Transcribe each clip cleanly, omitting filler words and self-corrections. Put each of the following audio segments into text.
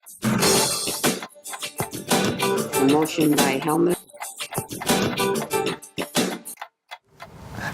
A motion by Helmut.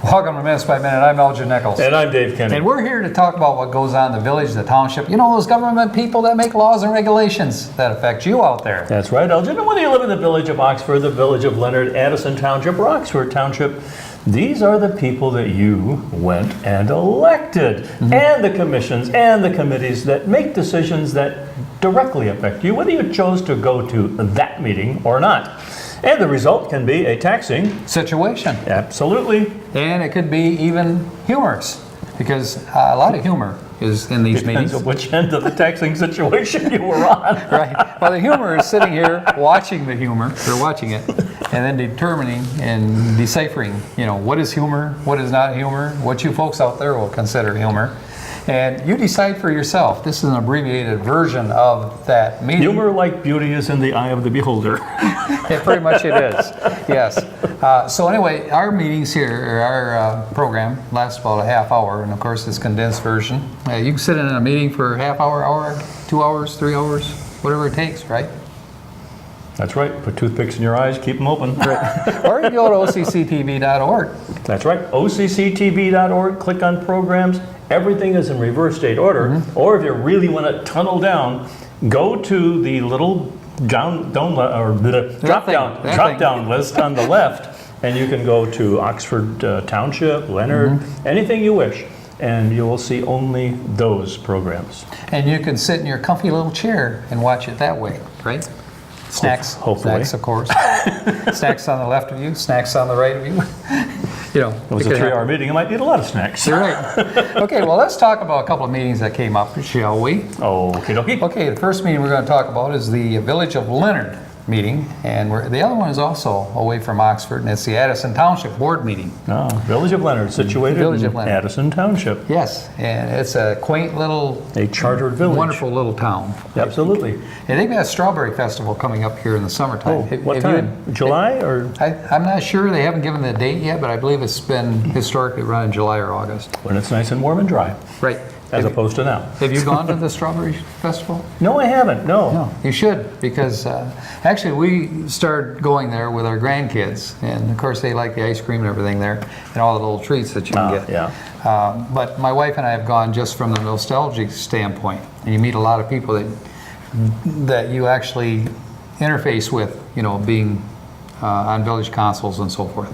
Welcome to Minutes by Minute. I'm Elgin Nichols. And I'm Dave Kenny. And we're here to talk about what goes on in the village, the township. You know, those government people that make laws and regulations that affect you out there. That's right, Elgin. And whether you live in the village of Oxford, the village of Leonard, Addison Township, or Oxford Township, these are the people that you went and elected. And the commissions and the committees that make decisions that directly affect you, whether you chose to go to that meeting or not. And the result can be a taxing Situation. Absolutely. And it could be even humorous, because a lot of humor is in these Depends meetings. on which end of the taxing situation you were on. Right. Well, the humor is sitting here watching the humor, or watching it, and then determining and deciphering, you know, what is humor, what is not humor, what you folks out there will consider humor. And you decide for yourself. This is an abbreviated version of that meeting. Humor, like beauty, is in the eye of the beholder. Yeah, pretty much it is, yes. So anyway, our meetings here, or our program, lasts about a half hour, and of course this condensed version. You can sit in a meeting for a half hour, hour, 2 hours, 3 hours, whatever it takes, right? That's right. Put toothpicks in your eyes, keep them open. Or you can go to OCCTV.org. That's right. OCCTV.org, click on programs. Everything is in reverse date order. Or if you really want to tunnel down, go to the little drop down list on the left, and you can go to Oxford Township, Leonard, anything you wish, and you will see only those programs. And you can sit in your comfy little chair and watch it that way, right? Snacks, Hopefully. snacks, of course. Snacks on the left of you, snacks on the right of you. You know, It was a 3-hour meeting. I might need a lot of snacks. You're right. Okay, well, let's talk about a couple of meetings that came up, shall we? Okie dokie. Okay, the first meeting we're going to talk about is the Village of Leonard meeting, and the other one is also away from Oxford, and it's the Addison Township Board meeting. Oh, Village of Leonard, situated Village of in Leonard. Addison Township. Yes, and it's a quaint little, A chartered village. wonderful little town. Absolutely. And they've got a strawberry festival coming up here in the summertime. Oh, Have what you- time? July or I'm not sure. They haven't given the date yet, but I believe it's been historically run in July or August. when it's nice and warm and dry, Right. as opposed to now? Have you gone to the strawberry festival? No, I haven't. No. No, you should, because actually we started going there with our grandkids, and of course they like the ice cream and everything there, and all the little treats that you can get. Yeah. But my wife and I have gone just from the nostalgic standpoint, and you meet a lot of people that you actually interface with, you know, being on village councils and so forth.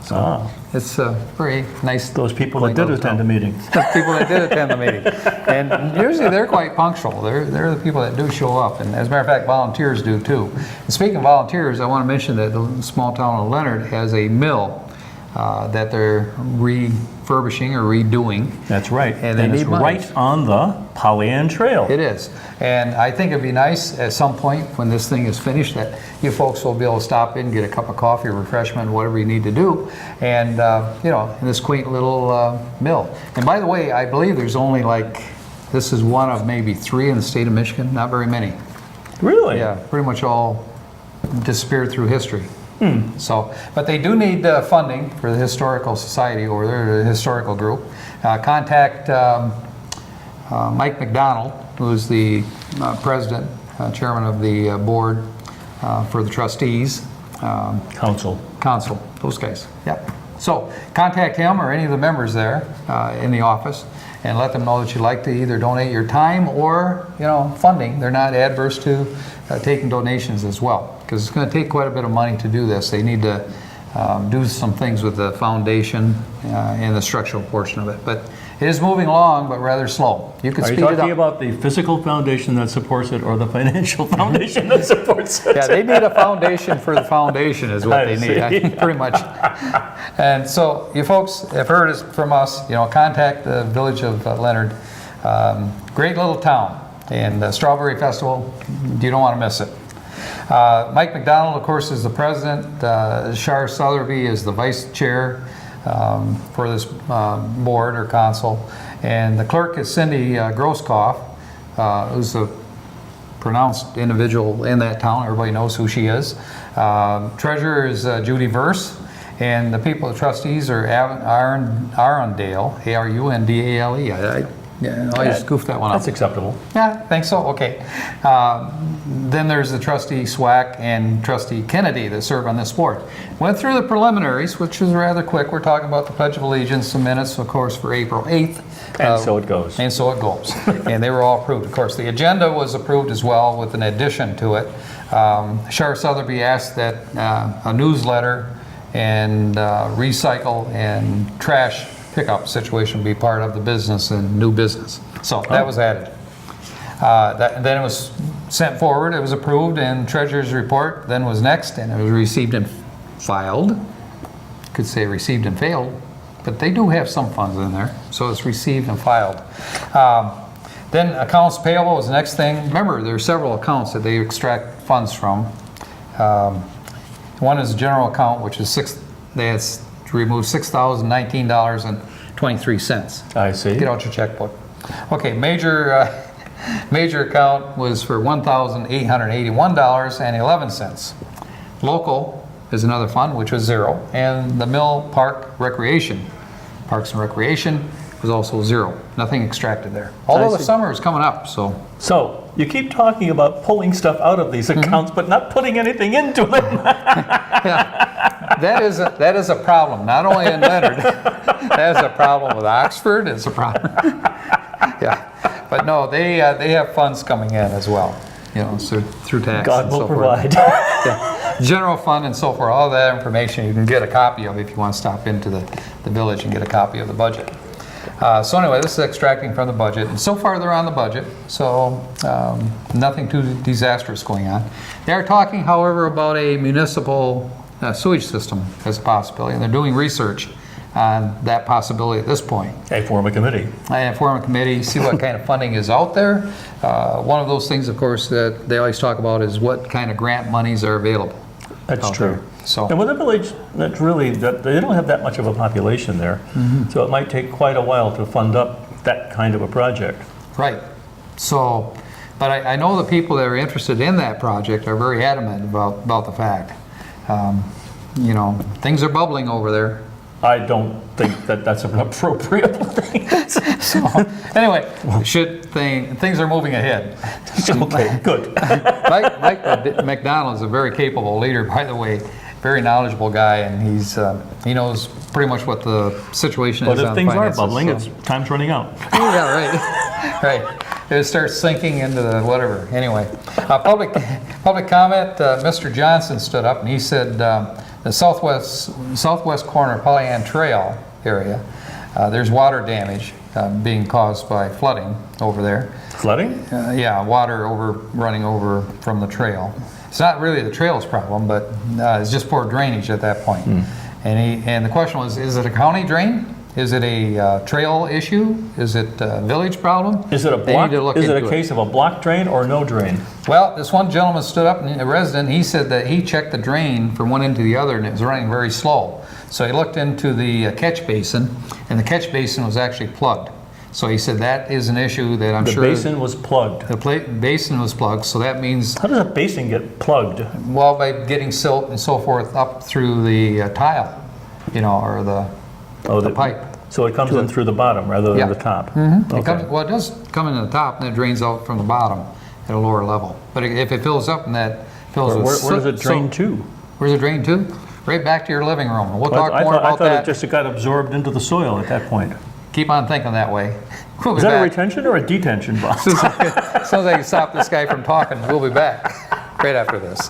So it's a very nice. Those people that did attend the meeting. People that did attend the meeting, and usually they're quite punctual. They're the people that do show up, and as a matter of fact, volunteers do too. And speaking of volunteers, I want to mention that the small town of Leonard has a mill that they're refurbishing or redoing. That's right. And they it's need money. right on the Pollyant Trail. It is, and I think it'd be nice at some point when this thing is finished that you folks will be able to stop in, get a cup of coffee, or refreshment, whatever you need to do, and you know, in this quaint little mill. And by the way, I believe there's only this is one of maybe 3 in the state of Michigan. Not very many. Really? Yeah, pretty much all disappeared through history. So, but they do need funding for the historical society over there, the historical group. Contact Mike McDonald, who's the president, chairman of the board for the trustees. Council. Council, those guys. Yep. So contact him or any of the members there in the office, and let them know that you'd like to either donate your time or, you know, funding. They're not adverse to taking donations as well, because it's going to take quite a bit of money to do this. They need to do some things with the foundation and the structural portion of it. But it is moving along, but rather slow. You can Are you speed it talking up. about the physical foundation that supports it or the financial foundation that supports it? Yeah, they need a foundation for the foundation is what I they need, see. pretty much. And so you folks have heard it from us, you know, contact the Village of Leonard. Great little town. And the Strawberry Festival, you don't want to miss it. Mike McDonald, of course, is the president. Shar Southerby is the vice chair for this board or council. And the clerk is Cindy Grosskopf, who's a pronounced individual in that town. Everybody knows who she is. Treasurer is Judy Verse. And the people, the trustees are Arundale, A-R-U-N-D-A-L-E. Yeah, I just goofed that one up. That's acceptable. Yeah, I think so, okay. Then there's the trustee Swack and trustee Kennedy that serve on this board. Went through the preliminaries, which was rather quick. We're talking about the Pledge of Allegiance, the minutes, of course, for April 8th. And so it goes. And so it goes. And they were all approved. Of course, the agenda was approved as well with an addition to it. Sheriff Sotheby asked that a newsletter and recycle and trash pickup situation be part of the business and new business. So that was added. Then it was sent forward, it was approved, and treasurer's report then was next, and it was received and filed. Could say received and failed, but they do have some funds in there, so it's received and filed. Then accounts payable was the next thing. Remember, there are several accounts that they extract funds from. One is a general account, which is they had to remove $6,019.23. I see. Get out your checkbook. Okay, major account was for $1,881.11. Local is another fund, which was zero, and the Mill Park Recreation, Parks and Recreation, was also zero. Nothing extracted there. Although the see. summer is coming up, so. So you keep talking about pulling stuff out of these accounts, but not putting anything into them. That is a problem, not only in Leonard. That is a problem with Oxford, it's a problem. Yeah, but no, they have funds coming in as well, so through tax God and will so forth. provide. Yeah. General fund and so forth, all that information you can get a copy of if you want to stop into the village and get a copy of the budget. So anyway, this is extracting from the budget, and so far they're on the budget, so nothing too disastrous going on. They are talking, however, about a municipal sewage system as a possibility, and they're doing research on that possibility at this point. Okay, form a committee. I form a committee, see what kind of funding is out there. One of those things, of course, that they always talk about is what kind of grant monies are available. That's out true. there. So, And with a village, that's really, they don't have that much of a population there, so it might take quite a while to fund up that kind of a project. right. So, but I know the people that are interested in that project are very adamant about the fact. Things are bubbling over there. I don't think that that's an appropriate thing. So, anyway, things are moving ahead. Okay, good. Mike McDonald is a very capable leader, by the way, very knowledgeable guy, and he knows pretty much what the situation But is if on things are finances, bubbling, so. it's time's running out. Yeah, right. Right. It starts sinking into the whatever. Anyway, public comment. Mr. Johnson stood up and he said the southwest corner of Pollyant Trail area, there's water damage being caused by flooding over there. Flooding? Yeah, water running over from the trail. It's not really the trail's problem, but it's just poor drainage at that point. And the question was, is it a county drain? Is it a trail issue? Is it a village problem? Is it a They block? need to look Is it into a case of a block drain or no drain? Well, this one gentleman stood up, and a resident, he said that he checked the drain from one end to the other, and it was running very slow. So he looked into the catch basin, and the catch basin was actually plugged. So he said that is an issue that I'm The sure... basin was plugged. The basin was plugged, so that means, How does a basin get plugged? well, by getting silt and so forth up through the tile, or the pipe. So it comes in through the bottom rather than the top? It comes, well, it does come in the top, and then it drains out from the bottom at a lower level. But if it fills up and that fills with Where does it drain to? Where's it drain to? Right back to your living room. We'll talk more I about thought it that. just got absorbed into the soil at that point. Keep on thinking that way. We'll be Is that a back. retention or a detention box? As soon as I can stop this guy from talking, we'll be back right after this.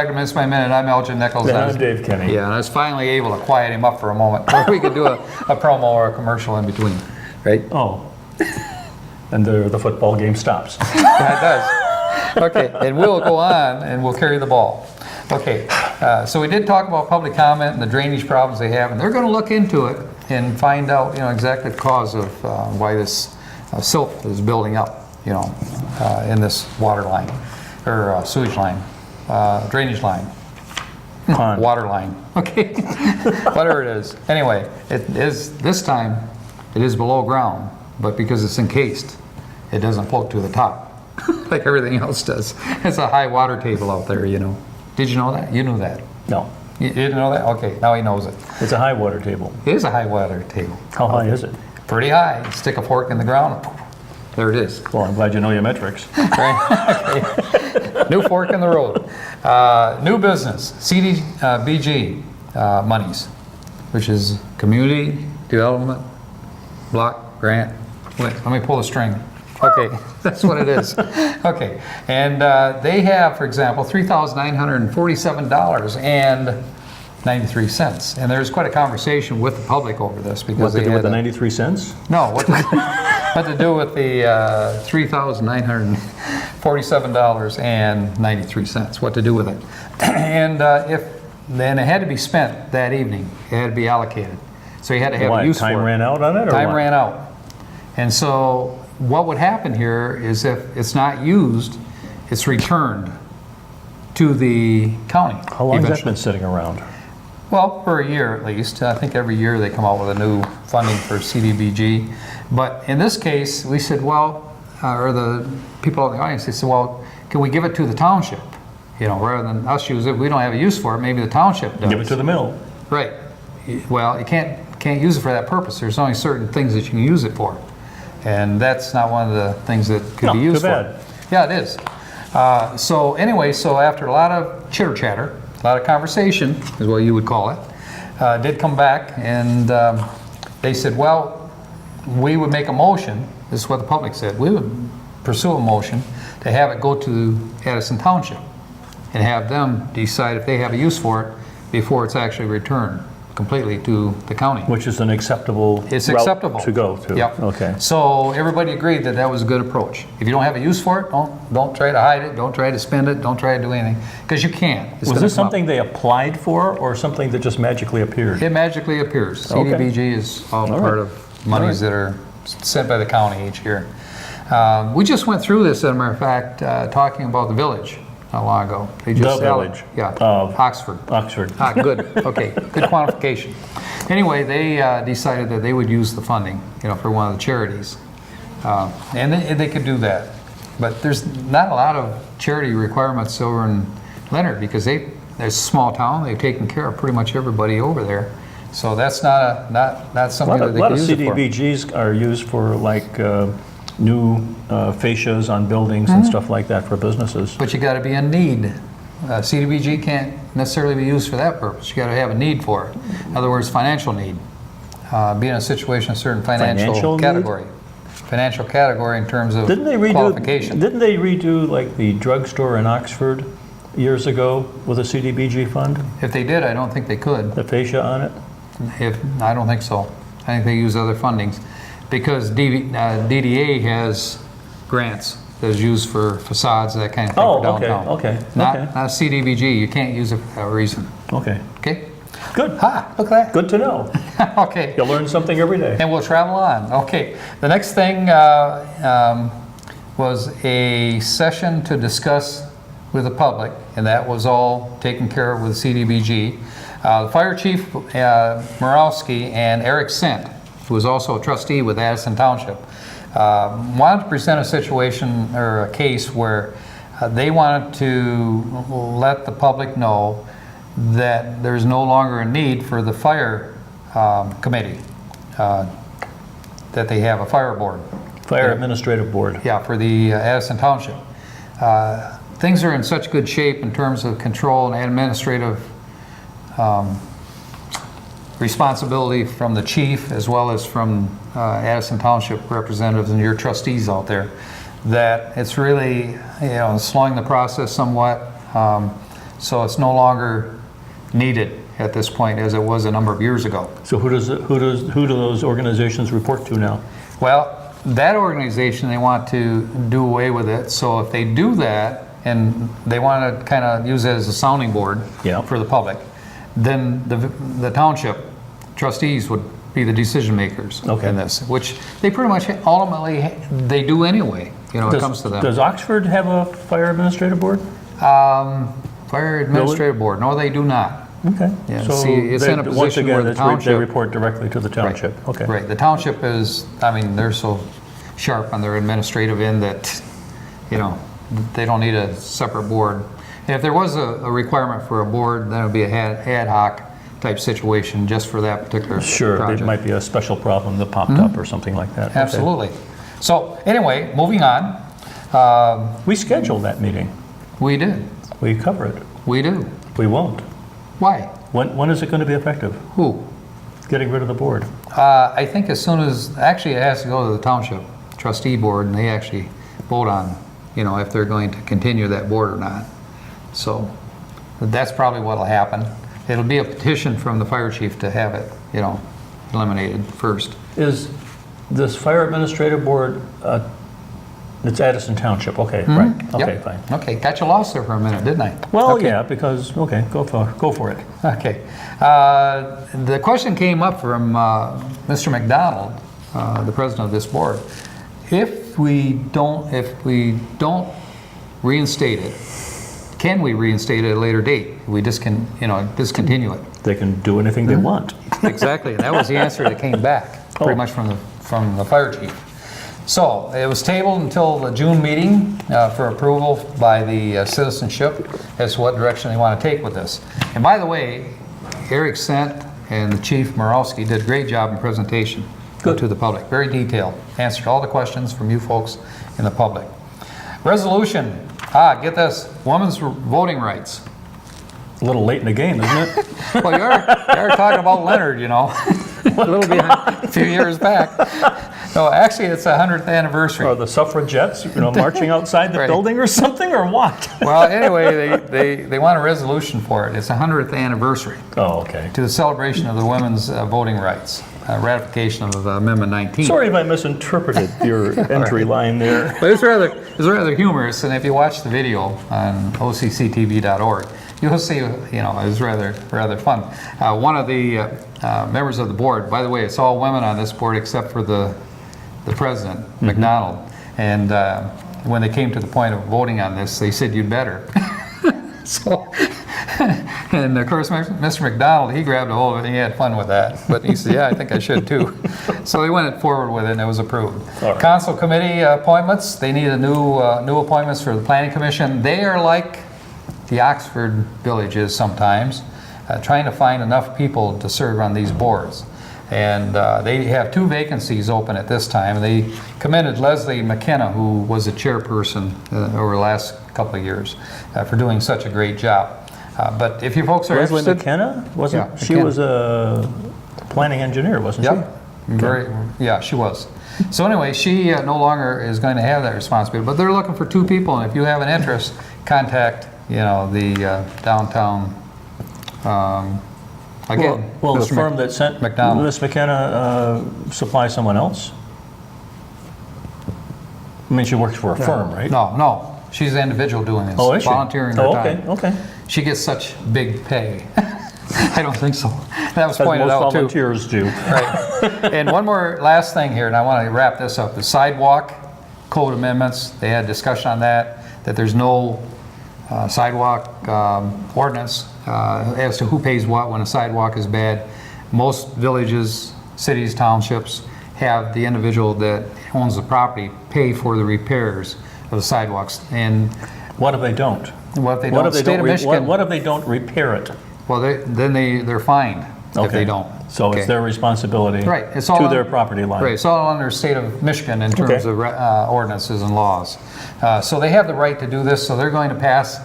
back to Minutes by Minute. I'm Elgin Nichols. And I'm Dave Kenny. Yeah, and I was finally able to quiet him up for a moment where we could do a promo or a commercial in between, right? Oh. And the football game stops. Yeah, it does. Okay, and we'll go on and we'll carry the ball. Okay, so we did talk about public comment and the drainage problems they have, and they're going to look into it and find out, exactly the cause of why this silt is building up, in this water line or sewage line, drainage line. Pond. Water line, okay, whatever it is. Anyway, it is, this time, it is below ground, but because it's encased, it doesn't float to the top, like everything else does. It's a high water table out there, Did you know that? You knew that. No. You didn't know that? Okay, now he knows it. It's a high water table. It is a high water table. How high is it? Pretty high. Stick a fork in the ground, there it is. Well, I'm glad you know your metrics. Okay. New fork in the road. New business, CDBG monies, which is Community Development Block Grant. Wait, let me pull the string. Okay, that's what it is. Okay, and they have, for example, $3,947.93. And there's quite a conversation with the public over this because What to they do with had the 93 cents? no, what to do with the $3,947.93? What to do with it? And then it had to be spent that evening. It had to be allocated. So you had to have Why? a use for it. Time ran out on it, or Time what? ran out. And so what would happen here is if it's not used, it's returned to the county. How long has that eventually. been sitting around? Well, for a year at least. I think every year they come out with a new funding for CDBG. But in this case, we said, well, or the people in the audience, they said, well, can we give it to the township? Rather than us use it, we don't have a use for it, maybe the township does. Give it to the mill. Right. Well, you can't use it for that purpose. There's only certain things that you can use it for. And that's not one of the things that could No, be used too for. bad. Yeah, it is. So anyway, so after a lot of chitter chatter, a lot of conversation is what you would call it, did come back and they said, well, we would make a motion, this is what the public said, we would pursue a motion to have it go to Addison Township and have them decide if they have a use for it before it's actually returned completely to the county. Which is an acceptable It's route acceptable. to go to. Yep. Okay. So everybody agreed that that was a good approach. If you don't have a use for it, don't try to hide it, don't try to spend it, don't try to do anything, because you can't. It's Was gonna this come up. something they applied for, or something that just magically appeared? It magically appears. Okay. CDBG is all All part right. of monies that are sent by the county each year. We just went through this, as a matter of fact, talking about the village not long ago. They just The village Yeah, of- Oxford. Oxford. Ah, good. Okay, good quantification. Anyway, they decided that they would use the funding, for one of the charities, and they could do that. But there's not a lot of charity requirements over in Leonard because they're a small town. They've taken care of pretty much everybody over there. So that's not something that A they lot could of use it for. CDBGs are used for like new fascias on buildings Mm-hmm. and stuff like that for businesses. But you got to be in need. CDBG can't necessarily be used for that purpose. You got to have a need for it. In other words, financial need. Be in a situation, a certain financial Financial need? category. Financial category in terms of Didn't they redo? qualification. Didn't they redo like the drugstore in Oxford years ago with a CDBG fund? If they did, I don't think they could. The fascia on it. I don't think so. I think they use other fundings because DDA has grants that is used for facades, that kind of thing for downtown. okay. Not CDBG. You can't use it for that reason. Okay. Okay. Good. Ha! Look at Good to know. that. Okay. You learn something every day. And we'll travel on. Okay. The next thing was a session to discuss with the public, and that was all taken care of with CDBG. The fire chief, Murawski, and Eric Sent, who was also a trustee with Addison Township, wanted to present a situation or a case where they wanted to let the public know that there's no longer a need for the fire committee, that they have a fire board. Fire Administrative Board. Yeah, for the Addison Township. Things are in such good shape in terms of control and administrative responsibility from the chief as well as from Addison Township representatives and your trustees out there, that it's really slowing the process somewhat. so it's no longer needed at this point as it was a number of years ago. So who do those organizations report to now? Well, that organization, they want to do away with it, so if they do that, and they want to kind of use it as a sounding board Yeah. for the public, then the township trustees would be the decision makers Okay. in this, which they pretty much ultimately, they do anyway, you know, when it comes to them. Does Oxford have a fire administrative board? Fire administrative board, no, they do not. Okay. Yeah, So see, it's in a once position again, where the they township- report directly to the township. Okay. Right, the township is, I mean, they're so sharp on their administrative end that, you know, they don't need a separate board. And if there was a requirement for a board, then it would be a ad hoc type situation just for that particular Sure, project. there might be a special problem that popped up or something like that. Okay. Absolutely. So anyway, moving on, We scheduled that meeting. we did, We cover it. we do. We won't. Why? When is it going to be effective? Who? Getting rid of the board? I think as soon as, actually it has to go to the township trustee board and they actually vote on, you know, if they're going to continue that board or not. So that's probably what'll happen. It'll be a petition from the fire chief to have it, you know, eliminated first. Is this fire administrative board, it's Addison Township, okay, right, okay, Yep. fine. Okay, got you lost there for a minute, didn't I? Well, Okay. yeah, because, okay, go for it. Okay. The question came up from Mr. McDonald, the president of this board. If we don't reinstate it, can we reinstate it at a later date? We discontinue it. They can do anything they want. Exactly, and that was the answer that came back, pretty much from the fire chief. So it was tabled until the June meeting for approval by the citizenship as to what direction they want to take with this. And by the way, Eric Sent and the Chief Morowski did a great job in presentation to the public, very detailed, answered all the questions from you folks in the public. Resolution, get this, women's voting rights. A little late in the game, isn't it? Well, you are talking about Leonard, you know, a little behind, a few years back. No, actually, it's the 100th anniversary. Are the suffragettes, marching outside the Right. building or something, or what? Well, anyway, they want a resolution for it. It's the 100th anniversary Oh, okay. to the celebration of the women's voting rights, ratification of Amendment 19. Sorry if I misinterpreted your entry line there. But it's rather humorous, and if you watch the video on OCCTV.org, you'll see, it was rather fun. One of the members of the board, by the way, it's all women on this board except for the president, McDonald. And when they came to the point of voting on this, they said, "You'd better." So, and of course, Mr. McDonald, he grabbed a hold of it and he had fun with that. But he said, "Yeah, I think I should too." So they went forward with it and it was approved. All right. Council committee appointments, they need a new appointments for the planning commission. They are like the Oxford Village is sometimes, trying to find enough people to serve on these boards. And they have 2 vacancies open at this time. They commended Leslie McKenna, who was a chairperson over the last couple of years, for doing such a great job. But if you folks are Leslie interested... McKenna? Yeah, She McKenna. was a planning engineer, wasn't she? Yeah, she was. So anyway, she no longer is going to have that responsibility, but they're looking for 2 people, and if you have an interest, contact, the downtown, again, Well, the Mr. firm that sent McDonald. Miss McKenna supply someone else? I mean, she works for a firm, right? No, she's an individual doing this, Oh, is she? volunteering her Oh, time. okay. She gets such big pay. I don't think so. That was As pointed most out too. volunteers do. Right. And one more last thing here, and I want to wrap this up. The sidewalk code amendments, they had discussion on that there's no sidewalk ordinance as to who pays what when a sidewalk is bad. Most villages, cities, townships have the individual that owns the property pay for the repairs of the sidewalks. And What if they don't? what if they What don't? if they State don't? of Michigan, What if they don't repair it? well, they're fined if they don't. So Okay. it's their responsibility Right, it's all to on- their property line. Right, it's all under state of Michigan in terms Okay. of ordinances and laws. So they have the right to do this, so they're going to pass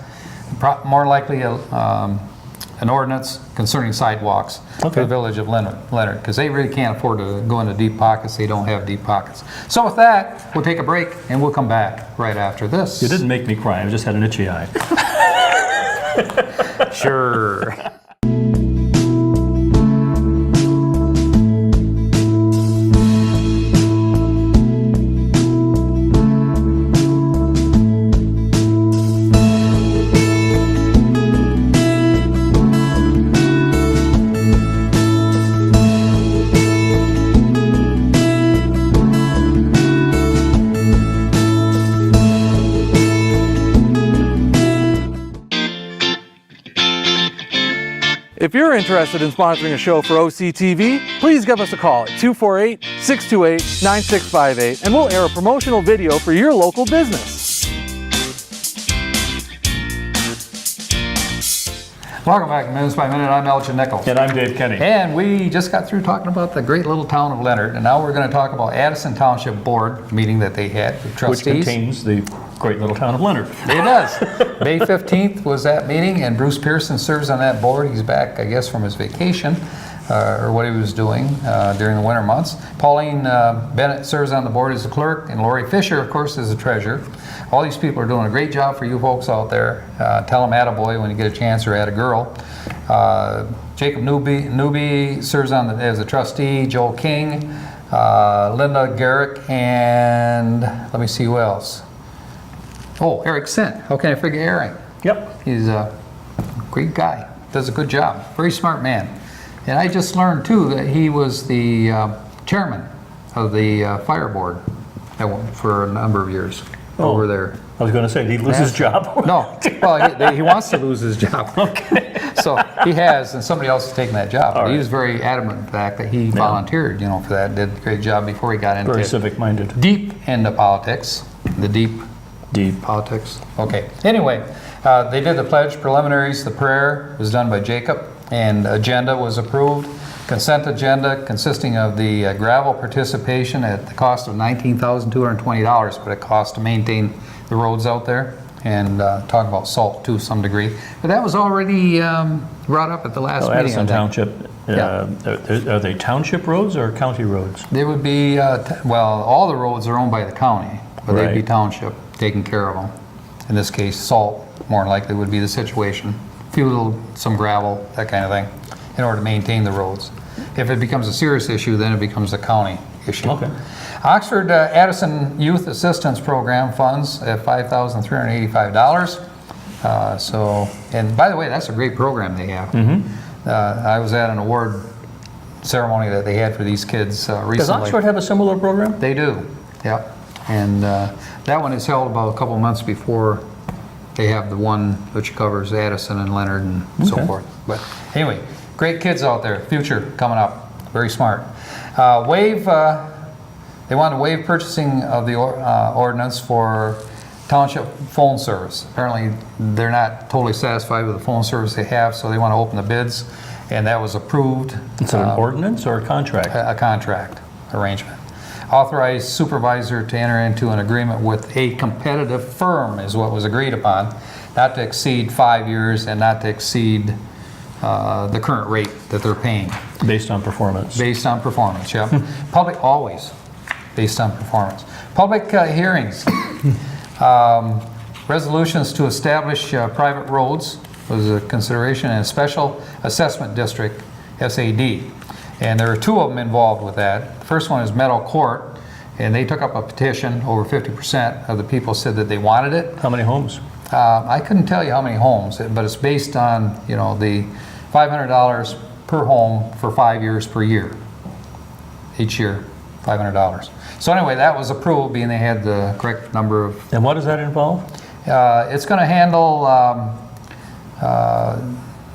more likely an ordinance concerning sidewalks for Okay. the village of Leonard, because they really can't afford to go into deep pockets. They don't have deep pockets. So with that, we'll take a break and we'll come back right after this. You didn't make me cry. I just had an itchy eye. Sure. If you're interested in sponsoring a show for OCTV, please give us a call at 248-628-9658 and we'll air a promotional video for your local business. Welcome back to Minutes by Minute. I'm Elgin Nichols. And I'm Dave Kenny. And we just got through talking about the great little town of Leonard, and now we're going to talk about Addison Township Board meeting that they had with Which trustees. contains the great little town of Leonard. It does. May 15th was that meeting, and Bruce Pearson serves on that board. He's back, I guess, from his vacation, or what he was doing during the winter months. Pauline Bennett serves on the board as the clerk, and Lori Fisher, of course, is the treasurer. All these people are doing a great job for you folks out there. Tell them attaboy when you get a chance, or attagirl. Jacob Newby serves on as a trustee, Joel King, Linda Garrick, and let me see who else. Oh, Eric Sint. How can I forget Eric? Yep. He's a great guy. Does a good job. Very smart man. And I just learned too that he was the chairman of the fire board for a number of years over there. I was going to say, did he lose his job? No. Well, he wants to lose his job. Okay. So he has, and somebody else has taken that job. All But he right. was very adamant in the fact that he volunteered, for that. Did a great job before he got into Very civic-minded. deep into politics. The deep politics. Okay. Anyway, they did the pledge preliminaries. The prayer was done by Jacob, and agenda was approved. Consent agenda consisting of the gravel participation at the cost of $19,220, but it costs to maintain the roads out there, and talk about salt to some degree. But that was already brought up at the last meeting. Addison I think. Township, Yeah. are they township roads or county roads? They would be, well, all the roads are owned by the county, but they'd be Right. township, taking care of them. In this case, salt, more than likely, would be the situation. Some gravel, that kind of thing, in order to maintain the roads. If it becomes a serious issue, then it becomes a county issue. Okay. Oxford Addison Youth Assistance Program funds at $5,385. And by the way, that's a great program they have. I was at an award ceremony that they had for these kids recently. Does Oxford have a similar program? They do, yep. And that one is held about a couple months before they have the one which covers Addison and Leonard and so Okay. forth. But anyway, great kids out there, future coming up, very smart. They want to waive purchasing of the ordinance for township phone service. Apparently, they're not totally satisfied with the phone service they have, so they want to open the bids, and that was approved. Is it an ordinance or a contract? A contract arrangement. Authorized supervisor to enter into an agreement with a competitive firm is what was agreed upon, not to exceed 5 years and not to exceed the current rate that they're paying. Based on performance. Based on performance, yeah. Public, always based on performance. Public hearings. Resolutions to establish private roads was a consideration, and a special assessment district, SAD. And there are two of them involved with that. The first one is Meadow Court, and they took up a petition. Over 50% of the people said that they wanted it. How many homes? I couldn't tell you how many homes, but it's based on, the $500 per home for 5 years per year. Each year, $500. So anyway, that was approved, being they had the correct number of. And what does that involve? It's going to handle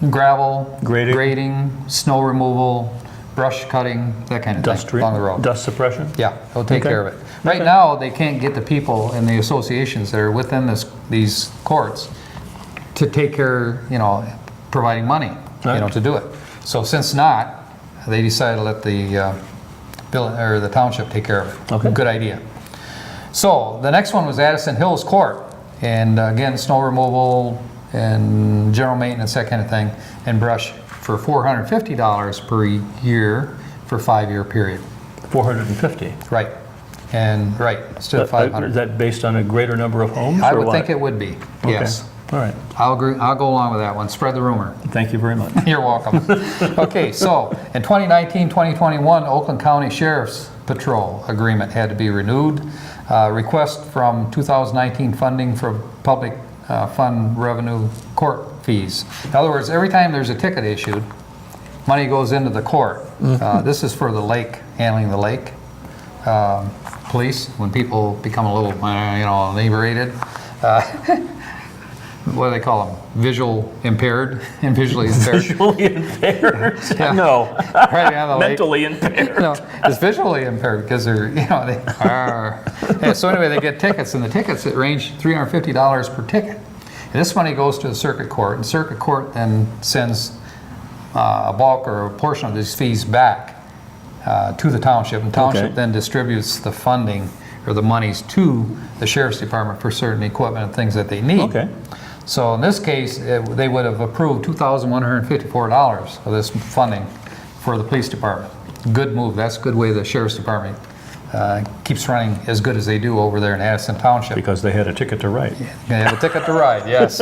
gravel, Grading. snow removal, brush cutting, that kind of thing along the road. Dust suppression? Yeah, they'll take Okay. care of it. Right now, they can't get the people in the associations that are within these courts to take care, providing money, Right. to do it. So since not, they decided to let the the township take care of it. Okay. Good idea. So the next one was Addison Hills Court, and again, snow removal and general maintenance, that kind of thing, and brush for $450 per year for 5-year period. 450. Right. And, instead of Is 500. that based on a greater number of homes? I or would what? think it would be, yes. All right. I'll agree. I'll go along with that one. Spread the rumor. Thank you very much. You're welcome. Okay, so in 2019-2021, Oakland County Sheriff's Patrol agreement had to be renewed. Request from 2019 funding for public fund revenue court fees. In other words, every time there's a ticket issued, money goes into the court. This is for the lake, handling the lake. Police, when people become a little, inebriated. What do they call them? Visually impaired. Visually impaired? Yeah. No. Right on the lake. Mentally impaired. No, it's visually impaired because they're, Yeah, so anyway, they get tickets, and the tickets that range $350 per ticket. And this money goes to the circuit court, and circuit court then sends a bulk or a portion of these fees back to the township, and township Okay. then distributes the funding or the monies to the sheriff's department for certain equipment and things that they need. Okay. So in this case, they would have approved $2,154 of this funding for the police department. Good move. That's a good way the sheriff's department keeps running as good as they do over there in Addison Township. Because they had a ticket to write. They have a ticket to ride, yes.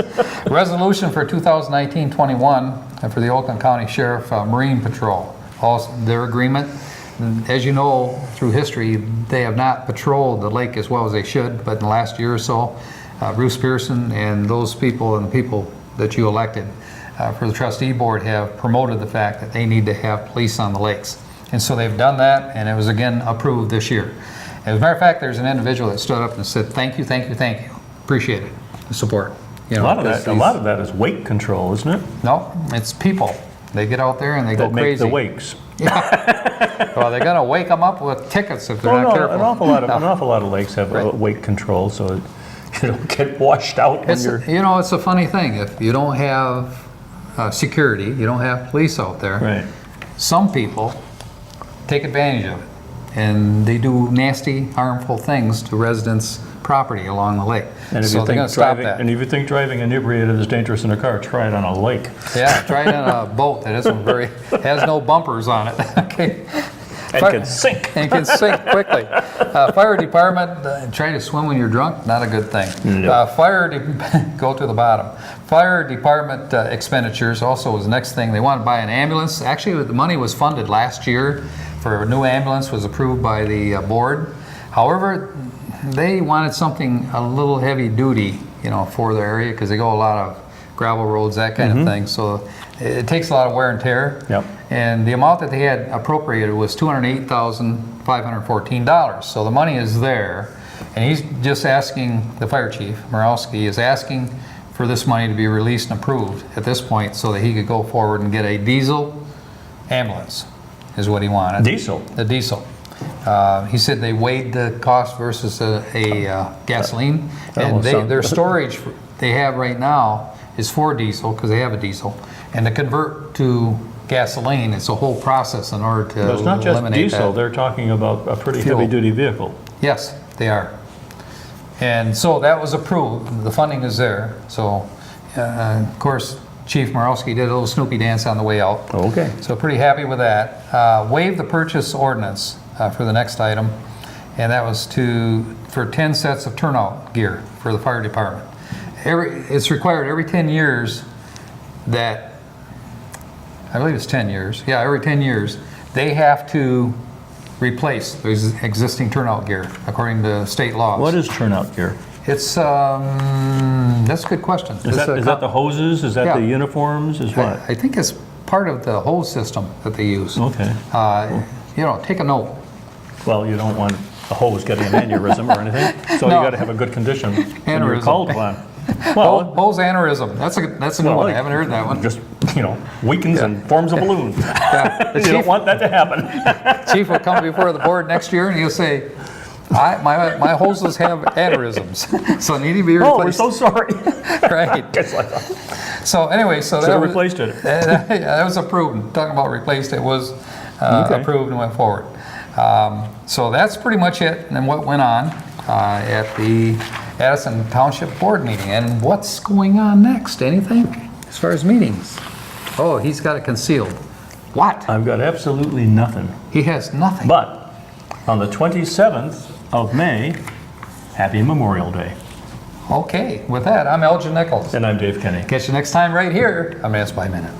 Resolution for 2019-21 for the Oakland County Sheriff Marine Patrol. Also, their agreement, as you know, through history, they have not patrolled the lake as well as they should, but in the last year or so, Bruce Pearson and those people and the people that you elected for the trustee board have promoted the fact that they need to have police on the lakes. And so they've done that, and it was again approved this year. As a matter of fact, there's an individual that stood up and said, thank you, thank you, thank you. Appreciate it, the support. You A know, lot of because that. A lot of that is wake control, isn't it? No, it's people. They get out there and they That go make crazy. the wakes. Well, they're gonna wake them up with tickets if they're Well, not no, careful. an awful lot of lakes have Right. wake control, so it, you don't get washed out when It's, you're. it's a funny thing. If you don't have security, you don't have police out there, Right. some people take advantage of it. And they do nasty, harmful things to residents' property along the lake. And if So you they're gonna think stop driving, that. and if you think driving inebriated is dangerous in a car, try it on a lake. Yeah, try it in a boat that has no bumpers on it. Okay. And can sink. And can sink quickly. Fire department, try to swim when you're drunk, not a good thing. No. Go to the bottom. Fire department expenditures also was the next thing. They wanted to buy an ambulance. Actually, the money was funded last year for a new ambulance, was approved by the board. However, they wanted something a little heavy duty, for their area, because they go a lot of gravel roads, that kind of thing. So it takes a lot of wear and tear. Yep. And the amount that they had appropriated was $208,514. So the money is there. And he's just asking, the fire chief, Morowski, is asking for this money to be released and approved at this point so that he could go forward and get a diesel ambulance, is what he wanted. Diesel. The diesel. He said they weighed the cost versus a gasoline. And almost sounds- their storage they have right now is for diesel, because they have a diesel. And to convert to gasoline, it's a whole process in order to But it's not just eliminate diesel, that. they're talking about a pretty Fuel. heavy-duty vehicle. Yes, they are. And so that was approved. The funding is there. So, of course, Chief Morowski did a little Snoopy dance on the way out. Okay. So pretty happy with that. Waive the purchase ordinance for the next item, and that was for 10 sets of turnout gear for the fire department. It's required every 10 years that, I believe it's 10 years, yeah, every 10 years, they have to replace those existing turnout gear according to state laws. What is turnout gear? It's, that's a good question. Is that the hoses? Is that Yeah. the uniforms? Is what? I think it's part of the whole system that they use. Okay. Take a note. Well, you don't want a hose getting an aneurysm or anything, so No. you got to have a good condition when you're Aneurysm. called upon. Well, Hose aneurysm. That's a new one. I haven't heard that one. Just, weakens and forms a balloon. Yeah. The You don't want that to happen. chief will come before the board next year and he'll say, my hoses have aneurysms, so need to be replaced. Oh, we're so sorry. Right. It's like, So anyway, so Should've that was, replaced it. that was approved. Talking about replaced, it was Okay. approved and went forward. So that's pretty much it and what went on at the Addison Township Board meeting. And what's going on next? Anything as far as meetings? Oh, he's got it concealed. What? I've got absolutely nothing. He has nothing. But on the 27th of May, happy Memorial Day. Okay, with that, I'm Elgin Nichols. And I'm Dave Kenny. Catch you next time right here on Minutes by Minute.